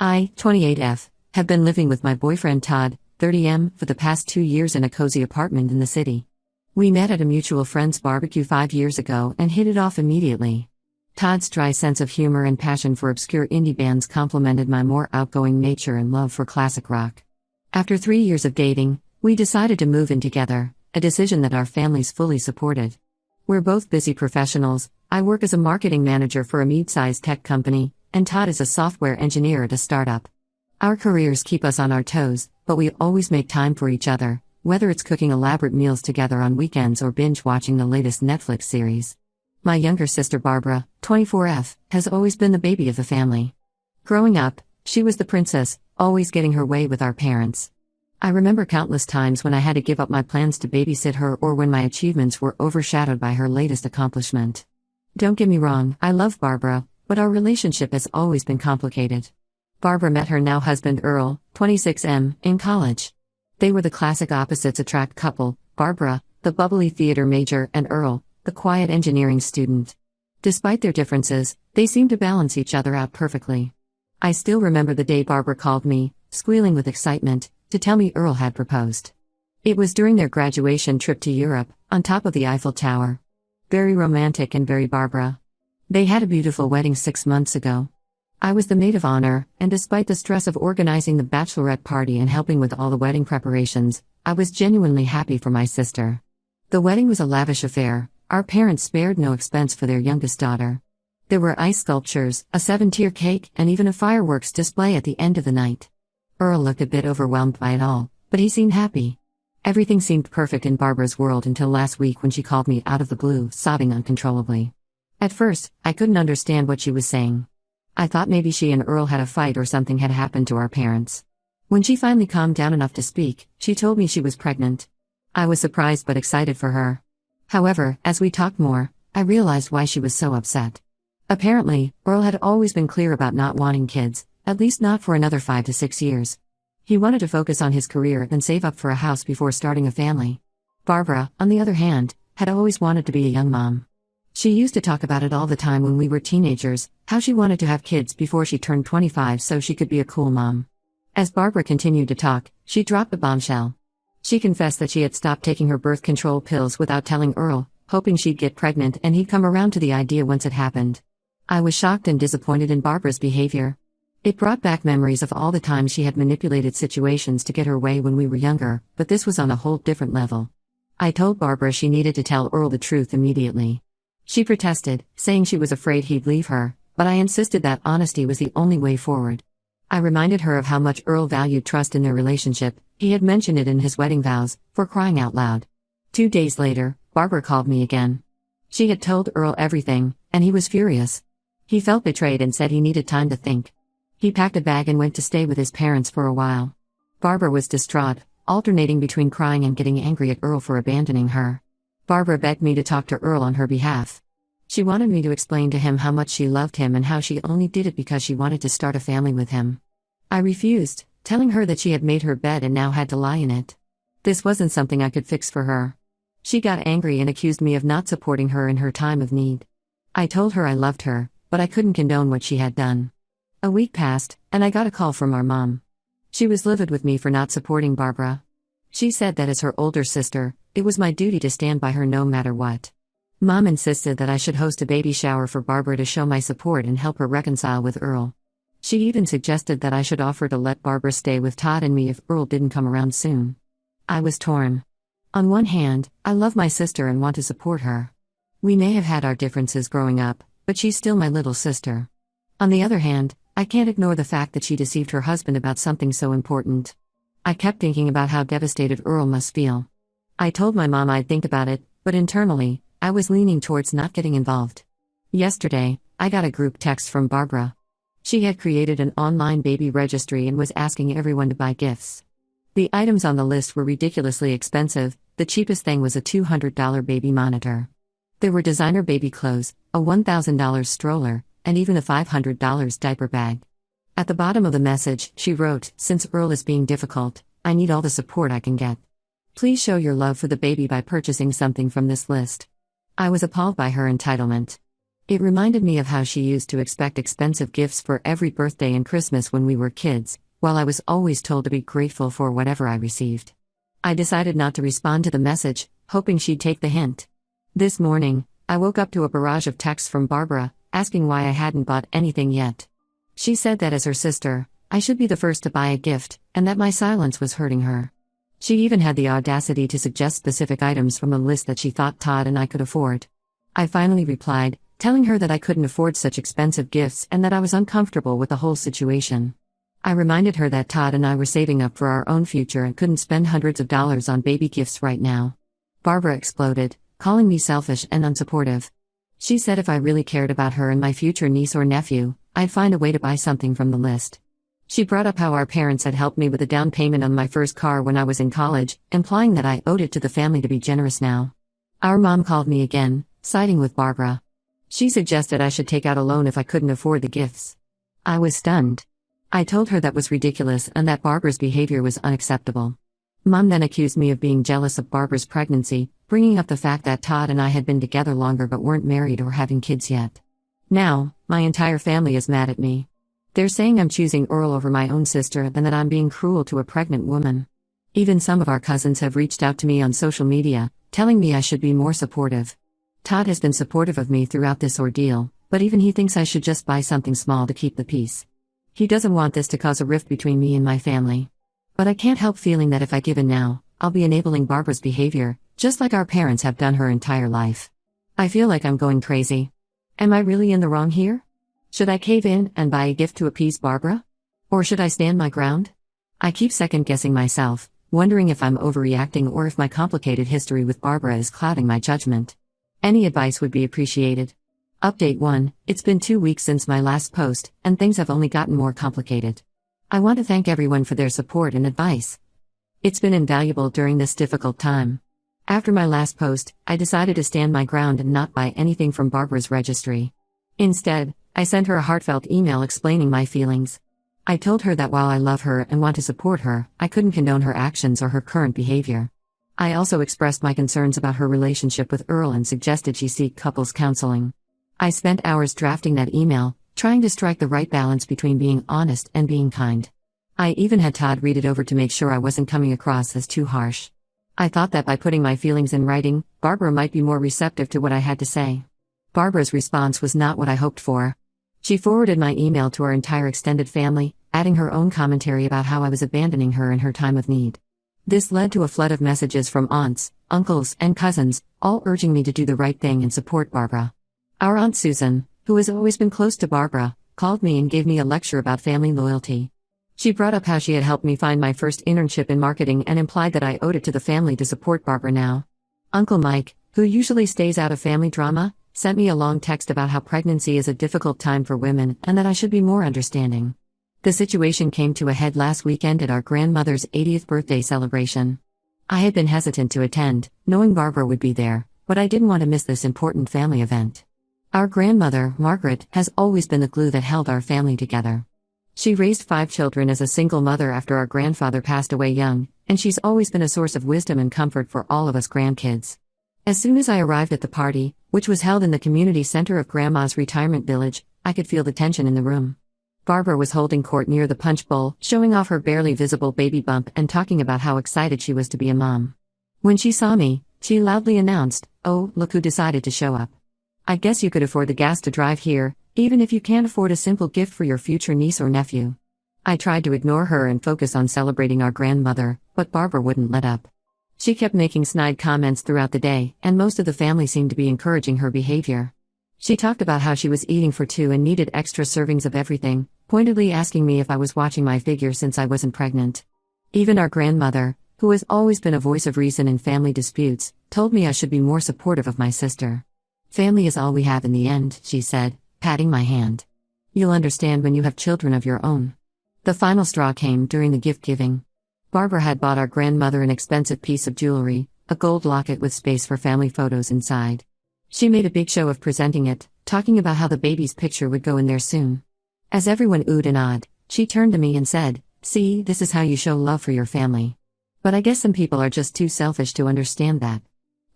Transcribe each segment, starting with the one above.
I, 28F, have been living with my boyfriend Todd, 30M, for the past 2 years in a cozy apartment in the city. We met at a mutual friend's barbecue 5 years ago and hit it off immediately. Todd's dry sense of humor and passion for obscure indie bands complemented my more outgoing nature and love for classic rock. After 3 years of dating, we decided to move in together, a decision that our families fully supported. We're both busy professionals. I work as a marketing manager for a mid-sized tech company, and Todd is a software engineer at a startup. Our careers keep us on our toes, but we always make time for each other, whether it's cooking elaborate meals together on weekends or binge-watching the latest Netflix series. My younger sister Barbara, 24F, has always been the baby of the family. Growing up, she was the princess, always getting her way with our parents. I remember countless times when I had to give up my plans to babysit her or when my achievements were overshadowed by her latest accomplishment. Don't get me wrong, I love Barbara, but our relationship has always been complicated. Barbara met her now husband Earl, 26M, in college. They were the classic opposites attract couple, Barbara, the bubbly theater major, and Earl, the quiet engineering student. Despite their differences, they seemed to balance each other out perfectly. I still remember the day Barbara called me, squealing with excitement, to tell me Earl had proposed. It was during their graduation trip to Europe, on top of the Eiffel Tower. Very romantic and very Barbara. They had a beautiful wedding 6 months ago. I was the maid of honor, and despite the stress of organizing the bachelorette party and helping with all the wedding preparations, I was genuinely happy for my sister. The wedding was a lavish affair. Our parents spared no expense for their youngest daughter. There were ice sculptures, a 7-tier cake, and even a fireworks display at the end of the night. Earl looked a bit overwhelmed by it all, but he seemed happy. Everything seemed perfect in Barbara's world until last week when she called me out of the blue, sobbing uncontrollably. At first, I couldn't understand what she was saying. I thought maybe she and Earl had a fight or something had happened to our parents. When she finally calmed down enough to speak, she told me she was pregnant. I was surprised but excited for her. However, as we talked more, I realized why she was so upset. Apparently, Earl had always been clear about not wanting kids, at least not for another 5 to 6 years. He wanted to focus on his career and save up for a house before starting a family. Barbara, on the other hand, had always wanted to be a young mom. She used to talk about it all the time when we were teenagers, how she wanted to have kids before she turned 25 so she could be a cool mom. As Barbara continued to talk, she dropped a bombshell. She confessed that she had stopped taking her birth control pills without telling Earl, hoping she'd get pregnant and he'd come around to the idea once it happened. I was shocked and disappointed in Barbara's behavior. It brought back memories of all the times she had manipulated situations to get her way when we were younger, but this was on a whole different level. I told Barbara she needed to tell Earl the truth immediately. She protested, saying she was afraid he'd leave her, but I insisted that honesty was the only way forward. I reminded her of how much Earl valued trust in their relationship. He had mentioned it in his wedding vows, for crying out loud. 2 days later, Barbara called me again. She had told Earl everything, and he was furious. He felt betrayed and said he needed time to think. He packed a bag and went to stay with his parents for a while. Barbara was distraught, alternating between crying and getting angry at Earl for abandoning her. Barbara begged me to talk to Earl on her behalf. She wanted me to explain to him how much she loved him and how she only did it because she wanted to start a family with him. I refused, telling her that she had made her bed and now had to lie in it. This wasn't something I could fix for her. She got angry and accused me of not supporting her in her time of need. I told her I loved her, but I couldn't condone what she had done. A week passed, and I got a call from our mom. She was livid with me for not supporting Barbara. She said that as her older sister, it was my duty to stand by her no matter what. Mom insisted that I should host a baby shower for Barbara to show my support and help her reconcile with Earl. She even suggested that I should offer to let Barbara stay with Todd and me if Earl didn't come around soon. I was torn. On one hand, I love my sister and want to support her. We may have had our differences growing up, but she's still my little sister. On the other hand, I can't ignore the fact that she deceived her husband about something so important. I kept thinking about how devastated Earl must feel. I told my mom I'd think about it, but internally, I was leaning towards not getting involved. Yesterday, I got a group text from Barbara. She had created an online baby registry and was asking everyone to buy gifts. The items on the list were ridiculously expensive. The cheapest thing was a $200 baby monitor. There were designer baby clothes, a $1,000 stroller, and even a $500 diaper bag. At the bottom of the message, she wrote, "Since Earl is being difficult, I need all the support I can get. Please show your love for the baby by purchasing something from this list." I was appalled by her entitlement. It reminded me of how she used to expect expensive gifts for every birthday and Christmas when we were kids, while I was always told to be grateful for whatever I received. I decided not to respond to the message, hoping she'd take the hint. This morning, I woke up to a barrage of texts from Barbara, asking why I hadn't bought anything yet. She said that as her sister, I should be the first to buy a gift, and that my silence was hurting her. She even had the audacity to suggest specific items from a list that she thought Todd and I could afford. I finally replied, telling her that I couldn't afford such expensive gifts and that I was uncomfortable with the whole situation. I reminded her that Todd and I were saving up for our own future and couldn't spend hundreds of dollars on baby gifts right now. Barbara exploded, calling me selfish and unsupportive. She said if I really cared about her and my future niece or nephew, I'd find a way to buy something from the list. She brought up how our parents had helped me with a down payment on my first car when I was in college, implying that I owed it to the family to be generous now. Our mom called me again, siding with Barbara. She suggested I should take out a loan if I couldn't afford the gifts. I was stunned. I told her that was ridiculous and that Barbara's behavior was unacceptable. Mom then accused me of being jealous of Barbara's pregnancy, bringing up the fact that Todd and I had been together longer but weren't married or having kids yet. Now, my entire family is mad at me. They're saying I'm choosing Earl over my own sister and that I'm being cruel to a pregnant woman. Even some of our cousins have reached out to me on social media, telling me I should be more supportive. Todd has been supportive of me throughout this ordeal, but even he thinks I should just buy something small to keep the peace. He doesn't want this to cause a rift between me and my family. But I can't help feeling that if I give in now, I'll be enabling Barbara's behavior, just like our parents have done her entire life. I feel like I'm going crazy. Am I really in the wrong here? Should I cave in and buy a gift to appease Barbara? Or should I stand my ground? I keep second-guessing myself, wondering if I'm overreacting or if my complicated history with Barbara is clouding my judgment. Any advice would be appreciated. Update 1: It's been 2 weeks since my last post, and things have only gotten more complicated. I want to thank everyone for their support and advice. It's been invaluable during this difficult time. After my last post, I decided to stand my ground and not buy anything from Barbara's registry. Instead, I sent her a heartfelt email explaining my feelings. I told her that while I love her and want to support her, I couldn't condone her actions or her current behavior. I also expressed my concerns about her relationship with Earl and suggested she seek couples counseling. I spent hours drafting that email, trying to strike the right balance between being honest and being kind. I even had Todd read it over to make sure I wasn't coming across as too harsh. I thought that by putting my feelings in writing, Barbara might be more receptive to what I had to say. Barbara's response was not what I hoped for. She forwarded my email to our entire extended family, adding her own commentary about how I was abandoning her in her time of need. This led to a flood of messages from aunts, uncles, and cousins, all urging me to do the right thing and support Barbara. Our Aunt Susan, who has always been close to Barbara, called me and gave me a lecture about family loyalty. She brought up how she had helped me find my first internship in marketing and implied that I owed it to the family to support Barbara now. Uncle Mike, who usually stays out of family drama, sent me a long text about how pregnancy is a difficult time for women and that I should be more understanding. The situation came to a head last weekend at our grandmother's 80th birthday celebration. I had been hesitant to attend, knowing Barbara would be there, but I didn't want to miss this important family event. Our grandmother, Margaret, has always been the glue that held our family together. She raised 5 children as a single mother after our grandfather passed away young, and she's always been a source of wisdom and comfort for all of us grandkids. As soon as I arrived at the party, which was held in the community center of Grandma's retirement village, I could feel the tension in the room. Barbara was holding court near the punch bowl, showing off her barely visible baby bump and talking about how excited she was to be a mom. When she saw me, she loudly announced, "Oh, look who decided to show up. I guess you could afford the gas to drive here, even if you can't afford a simple gift for your future niece or nephew." I tried to ignore her and focus on celebrating our grandmother, but Barbara wouldn't let up. She kept making snide comments throughout the day, and most of the family seemed to be encouraging her behavior. She talked about how she was eating for 2 and needed extra servings of everything, pointedly asking me if I was watching my figure since I wasn't pregnant. Even our grandmother, who has always been a voice of reason in family disputes, told me I should be more supportive of my sister. "Family is all we have in the end," she said, patting my hand. "You'll understand when you have children of your own." The final straw came during the gift giving. Barbara had bought our grandmother an expensive piece of jewelry, a gold locket with space for family photos inside. She made a big show of presenting it, talking about how the baby's picture would go in there soon. As everyone oohed and awed, she turned to me and said, "See, this is how you show love for your family." But I guess some people are just too selfish to understand that.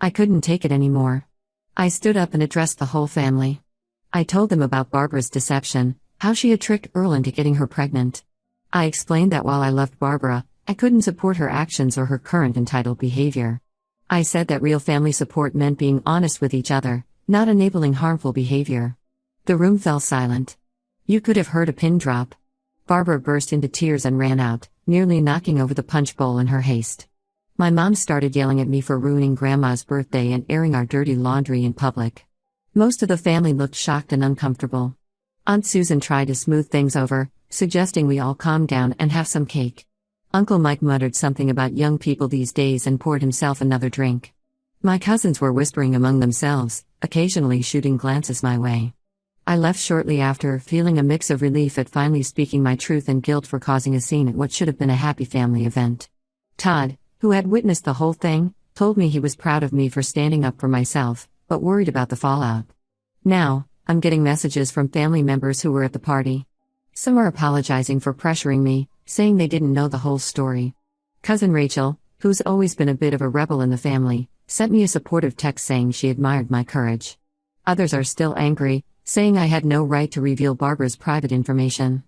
I couldn't take it anymore. I stood up and addressed the whole family. I told them about Barbara's deception, how she had tricked Earl into getting her pregnant. I explained that while I loved Barbara, I couldn't support her actions or her current entitled behavior. I said that real family support meant being honest with each other, not enabling harmful behavior. The room fell silent. You could have heard a pin drop. Barbara burst into tears and ran out, nearly knocking over the punch bowl in her haste. My mom started yelling at me for ruining Grandma's birthday and airing our dirty laundry in public. Most of the family looked shocked and uncomfortable. Aunt Susan tried to smooth things over, suggesting we all calm down and have some cake. Uncle Mike muttered something about young people these days and poured himself another drink. My cousins were whispering among themselves, occasionally shooting glances my way. I left shortly after, feeling a mix of relief at finally speaking my truth and guilt for causing a scene at what should have been a happy family event. Todd, who had witnessed the whole thing, told me he was proud of me for standing up for myself, but worried about the fallout. Now, I'm getting messages from family members who were at the party. Some are apologizing for pressuring me, saying they didn't know the whole story. Cousin Rachel, who's always been a bit of a rebel in the family, sent me a supportive text saying she admired my courage. Others are still angry, saying I had no right to reveal Barbara's private information.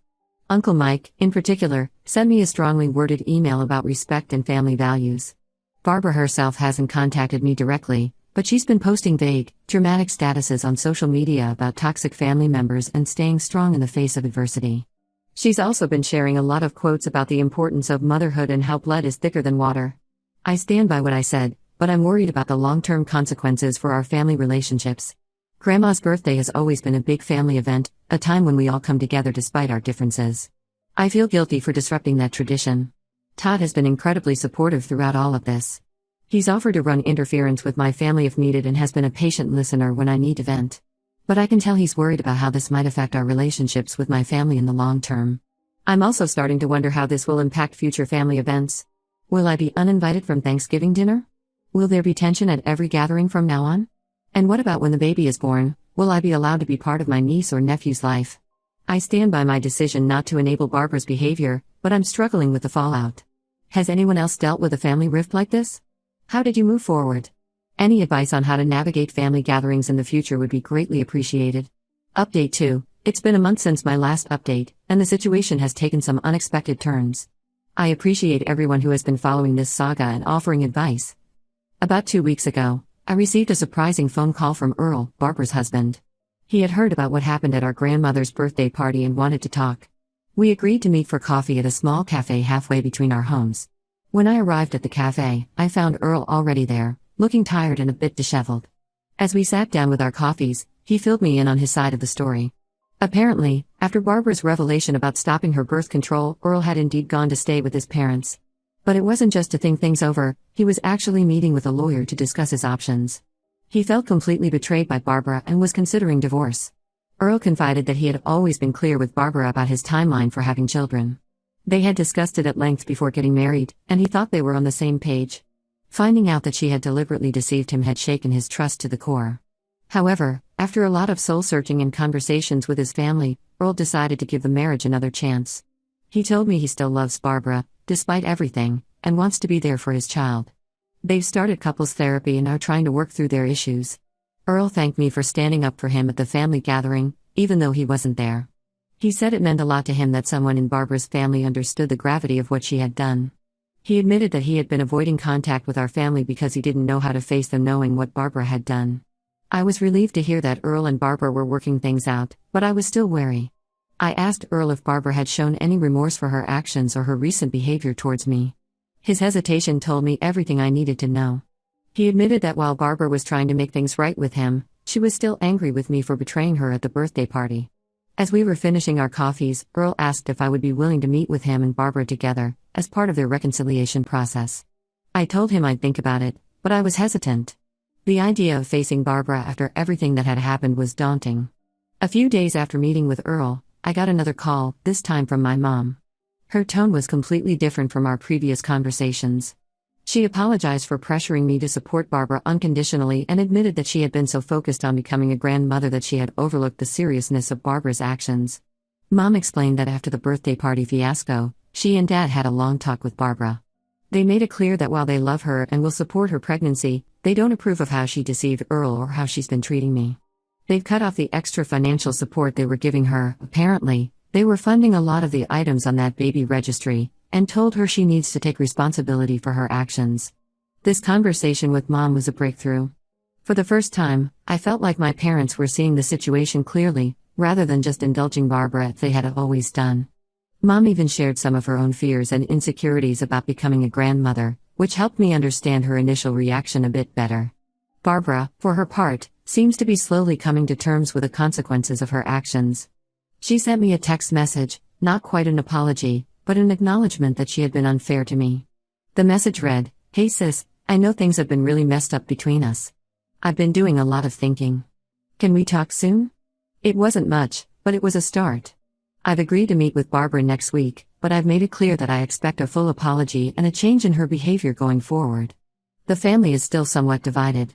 Uncle Mike, in particular, sent me a strongly worded email about respect and family values. Barbara herself hasn't contacted me directly, but she's been posting vague, dramatic statuses on social media about toxic family members and staying strong in the face of adversity. She's also been sharing a lot of quotes about the importance of motherhood and how blood is thicker than water. I stand by what I said, but I'm worried about the long-term consequences for our family relationships. Grandma's birthday has always been a big family event, a time when we all come together despite our differences. I feel guilty for disrupting that tradition. Todd has been incredibly supportive throughout all of this. He's offered to run interference with my family if needed and has been a patient listener when I need to vent. But I can tell he's worried about how this might affect our relationships with my family in the long term. I'm also starting to wonder how this will impact future family events. Will I be uninvited from Thanksgiving dinner? Will there be tension at every gathering from now on? And what about when the baby is born? Will I be allowed to be part of my niece or nephew's life? I stand by my decision not to enable Barbara's behavior, but I'm struggling with the fallout. Has anyone else dealt with a family rift like this? How did you move forward? Any advice on how to navigate family gatherings in the future would be greatly appreciated. Update 2. It's been a month since my last update, and the situation has taken some unexpected turns. I appreciate everyone who has been following this saga and offering advice. About 2 weeks ago, I received a surprising phone call from Earl, Barbara's husband. He had heard about what happened at our grandmother's birthday party and wanted to talk. We agreed to meet for coffee at a small cafe halfway between our homes. When I arrived at the cafe, I found Earl already there, looking tired and a bit disheveled. As we sat down with our coffees, he filled me in on his side of the story. Apparently, after Barbara's revelation about stopping her birth control, Earl had indeed gone to stay with his parents. But it wasn't just to think things over, he was actually meeting with a lawyer to discuss his options. He felt completely betrayed by Barbara and was considering divorce. Earl confided that he had always been clear with Barbara about his timeline for having children. They had discussed it at length before getting married, and he thought they were on the same page. Finding out that she had deliberately deceived him had shaken his trust to the core. However, after a lot of soul-searching and conversations with his family, Earl decided to give the marriage another chance. He told me he still loves Barbara, despite everything, and wants to be there for his child. They've started couples therapy and are trying to work through their issues. Earl thanked me for standing up for him at the family gathering, even though he wasn't there. He said it meant a lot to him that someone in Barbara's family understood the gravity of what she had done. He admitted that he had been avoiding contact with our family because he didn't know how to face them knowing what Barbara had done. I was relieved to hear that Earl and Barbara were working things out, but I was still wary. I asked Earl if Barbara had shown any remorse for her actions or her recent behavior towards me. His hesitation told me everything I needed to know. He admitted that while Barbara was trying to make things right with him, she was still angry with me for betraying her at the birthday party. As we were finishing our coffees, Earl asked if I would be willing to meet with him and Barbara together, as part of their reconciliation process. I told him I'd think about it, but I was hesitant. The idea of facing Barbara after everything that had happened was daunting. A few days after meeting with Earl, I got another call, this time from my mom. Her tone was completely different from our previous conversations. She apologized for pressuring me to support Barbara unconditionally and admitted that she had been so focused on becoming a grandmother that she had overlooked the seriousness of Barbara's actions. Mom explained that after the birthday party fiasco, she and Dad had a long talk with Barbara. They made it clear that while they love her and will support her pregnancy, they don't approve of how she deceived Earl or how she's been treating me. They've cut off the extra financial support they were giving her. Apparently, they were funding a lot of the items on that baby registry, and told her she needs to take responsibility for her actions. This conversation with Mom was a breakthrough. For the first time, I felt like my parents were seeing the situation clearly, rather than just indulging Barbara as they had always done. Mom even shared some of her own fears and insecurities about becoming a grandmother, which helped me understand her initial reaction a bit better. Barbara, for her part, seems to be slowly coming to terms with the consequences of her actions. She sent me a text message, not quite an apology, but an acknowledgement that she had been unfair to me. The message read, "Hey sis, I know things have been really messed up between us. I've been doing a lot of thinking. Can we talk soon?" It wasn't much, but it was a start. I've agreed to meet with Barbara next week, but I've made it clear that I expect a full apology and a change in her behavior going forward. The family is still somewhat divided.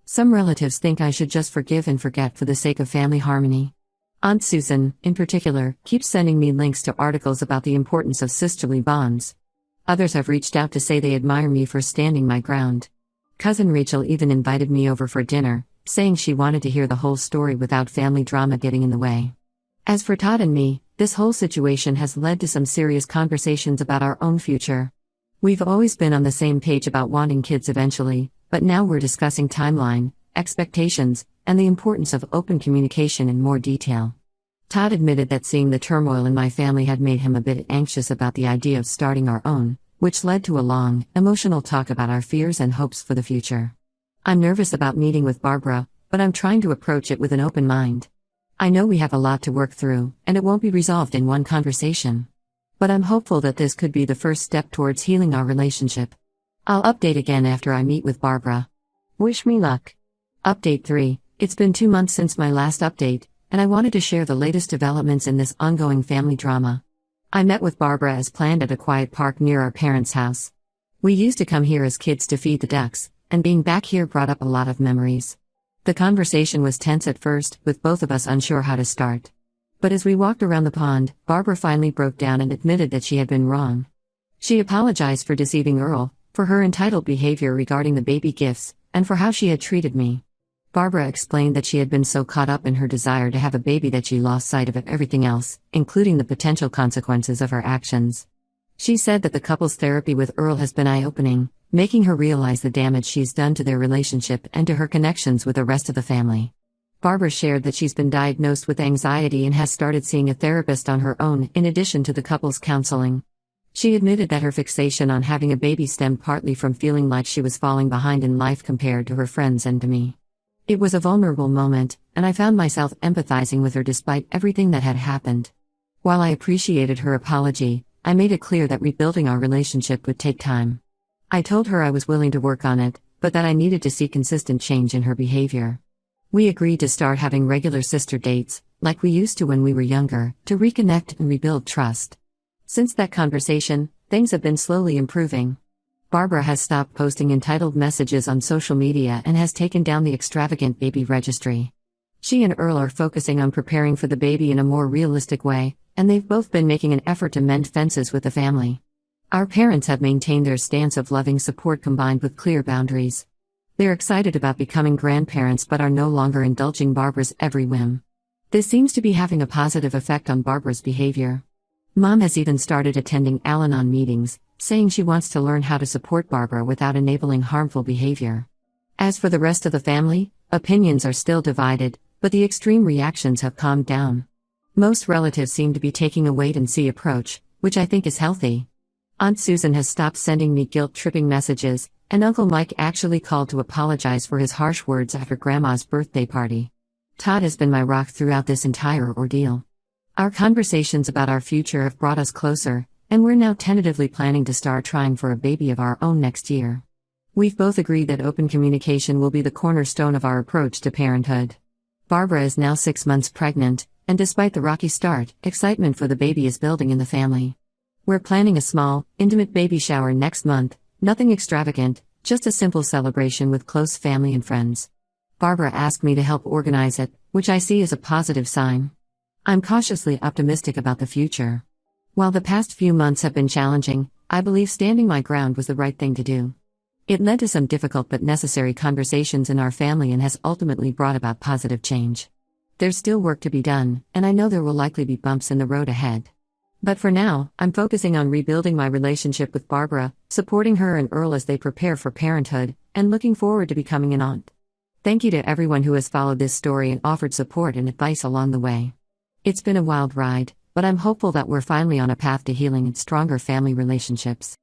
Some relatives think I should just forgive and forget for the sake of family harmony. Aunt Susan, in particular, keeps sending me links to articles about the importance of sisterly bonds. Others have reached out to say they admire me for standing my ground. Cousin Rachel even invited me over for dinner, saying she wanted to hear the whole story without family drama getting in the way. As for Todd and me, this whole situation has led to some serious conversations about our own future. We've always been on the same page about wanting kids eventually, but now we're discussing timeline, expectations, and the importance of open communication in more detail. Todd admitted that seeing the turmoil in my family had made him a bit anxious about the idea of starting our own, which led to a long, emotional talk about our fears and hopes for the future. I'm nervous about meeting with Barbara, but I'm trying to approach it with an open mind. I know we have a lot to work through, and it won't be resolved in one conversation. But I'm hopeful that this could be the first step towards healing our relationship. I'll update again after I meet with Barbara. Wish me luck. Update 3. It's been 2 months since my last update, and I wanted to share the latest developments in this ongoing family drama. I met with Barbara as planned at a quiet park near our parents' house. We used to come here as kids to feed the ducks, and being back here brought up a lot of memories. The conversation was tense at first, with both of us unsure how to start. But as we walked around the pond, Barbara finally broke down and admitted that she had been wrong. She apologized for deceiving Earl, for her entitled behavior regarding the baby gifts, and for how she had treated me. Barbara explained that she had been so caught up in her desire to have a baby that she lost sight of everything else, including the potential consequences of her actions. She said that the couple's therapy with Earl has been eye-opening, making her realize the damage she's done to their relationship and to her connections with the rest of the family. Barbara shared that she's been diagnosed with anxiety and has started seeing a therapist on her own, in addition to the couple's counseling. She admitted that her fixation on having a baby stemmed partly from feeling like she was falling behind in life compared to her friends and to me. It was a vulnerable moment, and I found myself empathizing with her despite everything that had happened. While I appreciated her apology, I made it clear that rebuilding our relationship would take time. I told her I was willing to work on it, but that I needed to see consistent change in her behavior. We agreed to start having regular sister dates, like we used to when we were younger, to reconnect and rebuild trust. Since that conversation, things have been slowly improving. Barbara has stopped posting entitled messages on social media and has taken down the extravagant baby registry. She and Earl are focusing on preparing for the baby in a more realistic way, and they've both been making an effort to mend fences with the family. Our parents have maintained their stance of loving support combined with clear boundaries. They're excited about becoming grandparents but are no longer indulging Barbara's every whim. This seems to be having a positive effect on Barbara's behavior. Mom has even started attending Al-Anon meetings, saying she wants to learn how to support Barbara without enabling harmful behavior. As for the rest of the family, opinions are still divided, but the extreme reactions have calmed down. Most relatives seem to be taking a wait-and-see approach, which I think is healthy. Aunt Susan has stopped sending me guilt-tripping messages, and Uncle Mike actually called to apologize for his harsh words after Grandma's birthday party. Todd has been my rock throughout this entire ordeal. Our conversations about our future have brought us closer, and we're now tentatively planning to start trying for a baby of our own next year. We've both agreed that open communication will be the cornerstone of our approach to parenthood. Barbara is now 6 months pregnant, and despite the rocky start, excitement for the baby is building in the family. We're planning a small, intimate baby shower next month, nothing extravagant, just a simple celebration with close family and friends. Barbara asked me to help organize it, which I see as a positive sign. I'm cautiously optimistic about the future. While the past few months have been challenging, I believe standing my ground was the right thing to do. It led to some difficult but necessary conversations in our family and has ultimately brought about positive change. There's still work to be done, and I know there will likely be bumps in the road ahead. But for now, I'm focusing on rebuilding my relationship with Barbara, supporting her and Earl as they prepare for parenthood, and looking forward to becoming an aunt. Thank you to everyone who has followed this story and offered support and advice along the way. It's been a wild ride, but I'm hopeful that we're finally on a path to healing and stronger family relationships.